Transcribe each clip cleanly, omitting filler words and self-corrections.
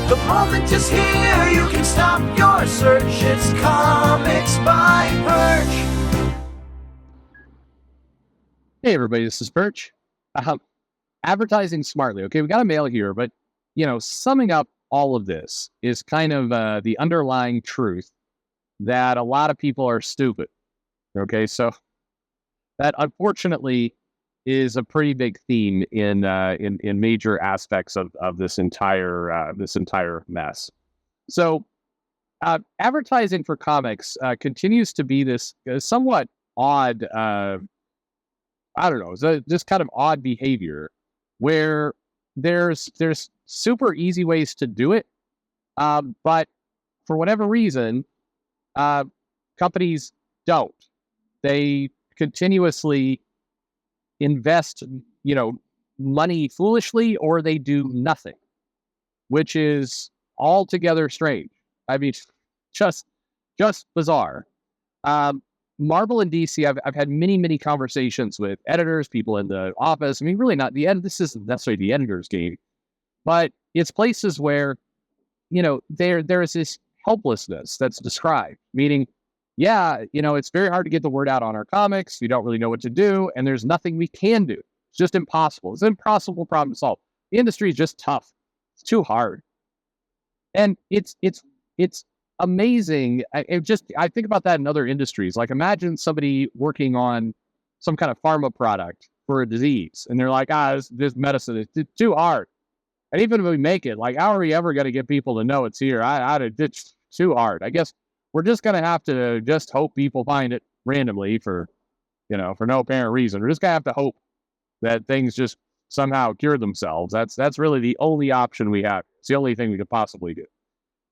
The moment is here, you can stop your search. It's Comics by Perch. Hey everybody, this is Perch. Advertising smartly. Okay, we got a mail here, but summing up all of this is kind of the underlying truth that a lot of people are stupid. Okay, so that unfortunately is a pretty big theme in major aspects of this entire mess. So advertising for comics continues to be this somewhat odd. I don't know, just kind of odd behavior where there's super easy ways to do it, but for whatever reason, companies don't. They continuously invest, money foolishly, or they do nothing, which is altogether strange. I mean, just bizarre. Marvel and DC, I've had many conversations with editors, people in the office. I mean, really not the end. This isn't necessarily the editor's game, but it's places where, there is this helplessness that's described, meaning, it's very hard to get the word out on our comics. We don't really know what to do, and there's nothing we can do. It's just impossible. It's an impossible problem to solve. The industry is just tough. It's too hard. And it's amazing. I think about that in other industries. Like, imagine somebody working on some kind of pharma product for a disease, and they're like, this medicine is too hard. And even if we make it, like, how are we ever going to get people to know it's here? It's too hard. I guess we're just going to have to just hope people find it randomly for no apparent reason. We're just going to have to hope that things just somehow cure themselves. That's really the only option we have. It's the only thing we could possibly do.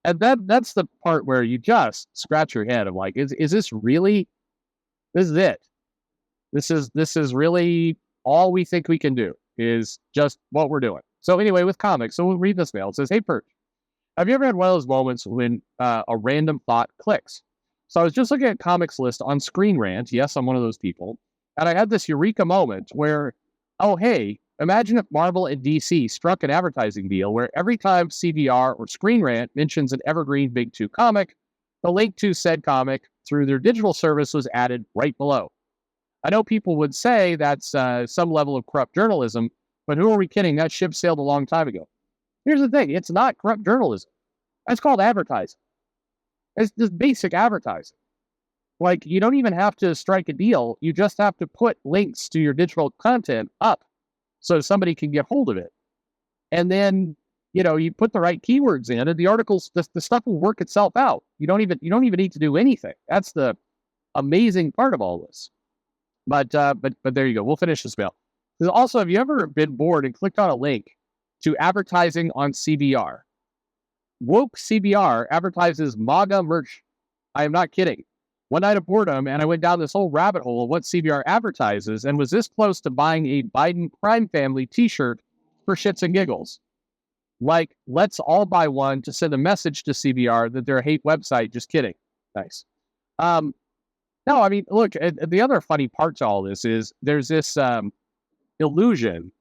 And that's the part where you just scratch your head of like, is this really, this is it? This is really all we think we can do is just what we're doing. So anyway, with comics, so we'll read this mail. It says, "Hey Perch, have you ever had one of those moments when a random thought clicks? So I was just looking at comics list on Screen Rant. Yes, I'm one of those people. And I had this eureka moment where, oh, hey, imagine if Marvel and DC struck an advertising deal where every time CBR or Screen Rant mentions an evergreen Big Two comic, the link to said comic through their digital service was added right below. I know people would say that's some level of corrupt journalism, but who are we kidding? That ship sailed a long time ago. Here's the thing. It's not corrupt journalism. That's called advertising. It's just basic advertising. Like, you don't even have to strike a deal. You just have to put links to your digital content up so somebody can get hold of it. And then, you put the right keywords in, and the articles, the stuff will work itself out. You don't even need to do anything. That's the amazing part of all this. But there you go. We'll finish this mail. Also, have you ever been bored and clicked on a link to advertising on CBR? Woke CBR advertises MAGA merch. I am not kidding. One night of boredom, and I went down this whole rabbit hole of what CBR advertises and was this close to buying a Biden crime family t-shirt for shits and giggles. Like, let's all buy one to send a message to CBR that they're a hate website. Just kidding. Nice. No, I mean, look, the other funny part to all this is there's this illusion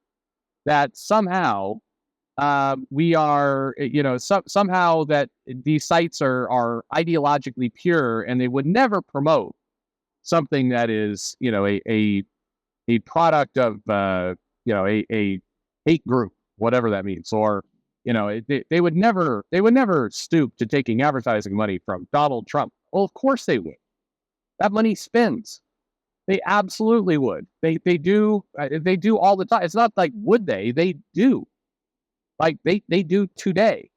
that somehow we are, somehow that these sites are ideologically pure and they would never promote something that is, a product of, a hate group, whatever that means. Or, they would never stoop to taking advertising money from Donald Trump. Well, of course they would. That money spends. They absolutely would. They do all the time. It's not like would they do. Like they do today.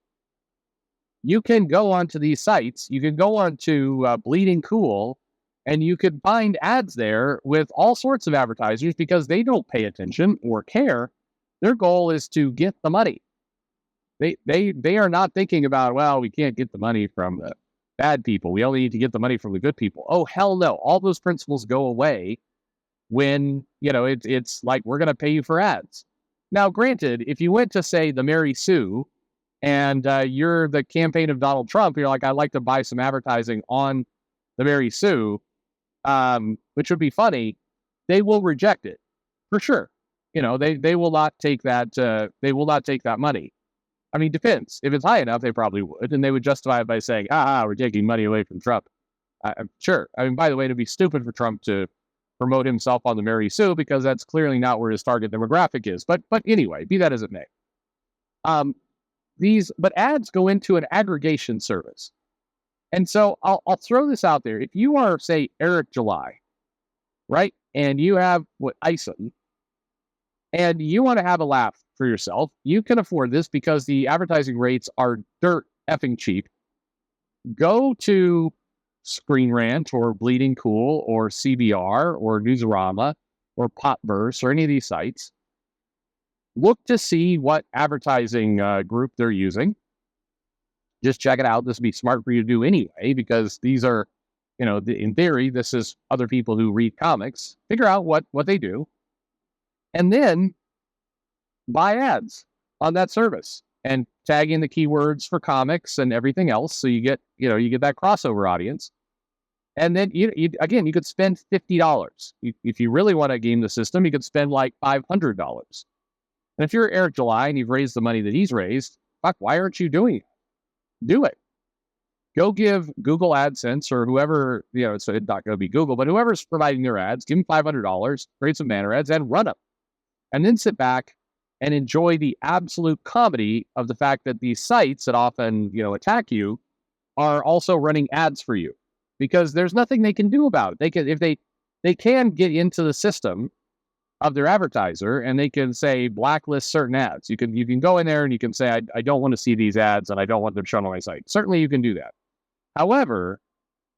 You can go onto these sites. You can go onto Bleeding Cool, and you can find ads there with all sorts of advertisers because they don't pay attention or care. Their goal is to get the money. They are not thinking about, well, we can't get the money from the bad people. We only need to get the money from the good people. Oh, hell no. All those principles go away when, it's like, we're going to pay you for ads. Now, granted, if you went to, say, the Mary Sue, and you're the campaign of Donald Trump, you're like, I'd like to buy some advertising on the Mary Sue, which would be funny, they will reject it, for sure. They will not take that, they will not take that money. I mean, depends. If it's high enough, they probably would, and they would justify it by saying, we're taking money away from Trump. I'm sure. I mean, by the way, it'd be stupid for Trump to promote himself on the Mary Sue, because that's clearly not where his target demographic is. But anyway, be that as it may. But ads go into an aggregation service. And so I'll throw this out there. If you are, say, Eric July, right? And you have ISIN, and you want to have a laugh for yourself, you can afford this because the advertising rates are dirt effing cheap. Go to Screen Rant or Bleeding Cool or CBR or Newsarama or Potverse or any of these sites. Look to see what advertising group they're using. Just check it out. This would be smart for you to do anyway, because these are, in theory, this is other people who read comics. Figure out what they do, and then buy ads on that service and tag in the keywords for comics and everything else, so you get that crossover audience. And then you could spend $50. If you really want to game the system, you could spend like $500. And if you're Eric July and you've raised the money that he's raised, why aren't you doing it? Do it. Go give Google AdSense or whoever, so it's not going to be Google, but whoever's providing their ads, give them $500, create some banner ads, and run them. And then sit back and enjoy the absolute comedy of the fact that these sites that often, attack you are also running ads for you, because there's nothing they can do about it. They can get into the system of their advertiser, and they can say blacklist certain ads. You can go in there and you can say, I don't want to see these ads and I don't want them shown on my site. Certainly you can do that. However,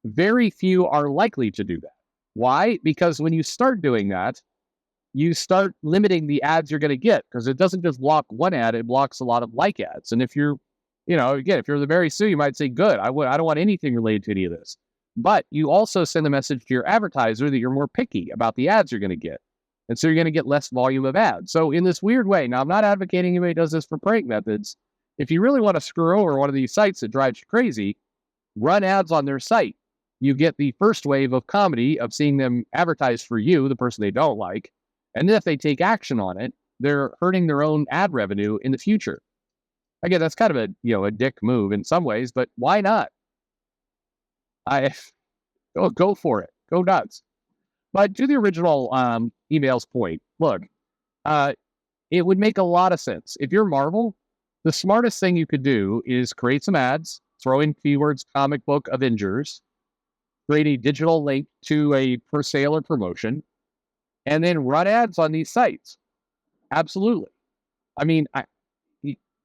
very few are likely to do that. Why? Because when you start doing that, you start limiting the ads you're going to get, because it doesn't just block one ad, it blocks a lot of like ads. And if you're, if you're the Mary Sue, you might say, good, I don't want anything related to any of this. But you also send a message to your advertiser that you're more picky about the ads you're going to get. And so you're going to get less volume of ads. So in this weird way, now I'm not advocating anybody does this for prank methods. If you really want to screw over one of these sites that drives you crazy, run ads on their site. You get the first wave of comedy of seeing them advertise for you, the person they don't like. And then if they take action on it, they're hurting their own ad revenue in the future. Again, that's kind of a dick move in some ways, but why not? Go for it. Go nuts. But to the original email's point, look, it would make a lot of sense. If you're Marvel, the smartest thing you could do is create some ads, throw in keywords, comic book, Avengers, create a digital link to a for sale or promotion, and then run ads on these sites. Absolutely. I mean,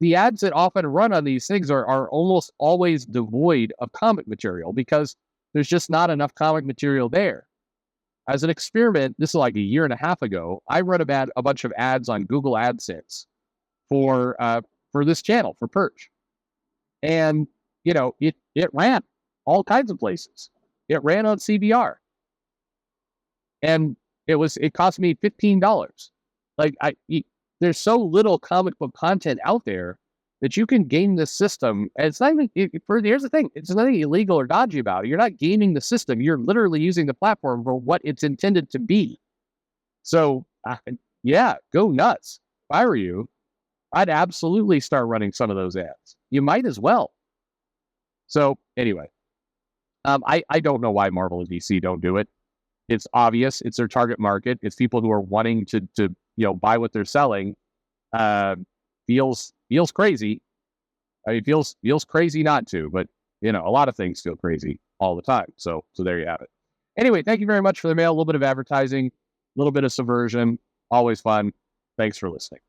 the ads that often run on these things are almost always devoid of comic material, because there's just not enough comic material there. As an experiment, this is like a year and a half ago, I run a bunch of ads on Google AdSense for this channel, for Perch. And, it ran all kinds of places. It ran on CBR. And it cost me $15. There's so little comic book content out there that you can game this system. And it's not even, here's the thing, it's nothing illegal or dodgy about it. You're not gaming the system. You're literally using the platform for what it's intended to be. So, go nuts. If I were you, I'd absolutely start running some of those ads. You might as well. So, anyway, I don't know why Marvel and DC don't do it. It's obvious. It's their target market. It's people who are wanting to buy what they're selling. Feels crazy. I mean, feels crazy not to, but a lot of things feel crazy all the time. So there you have it. Anyway, thank you very much for the mail. A little bit of advertising, a little bit of subversion, always fun. Thanks for listening.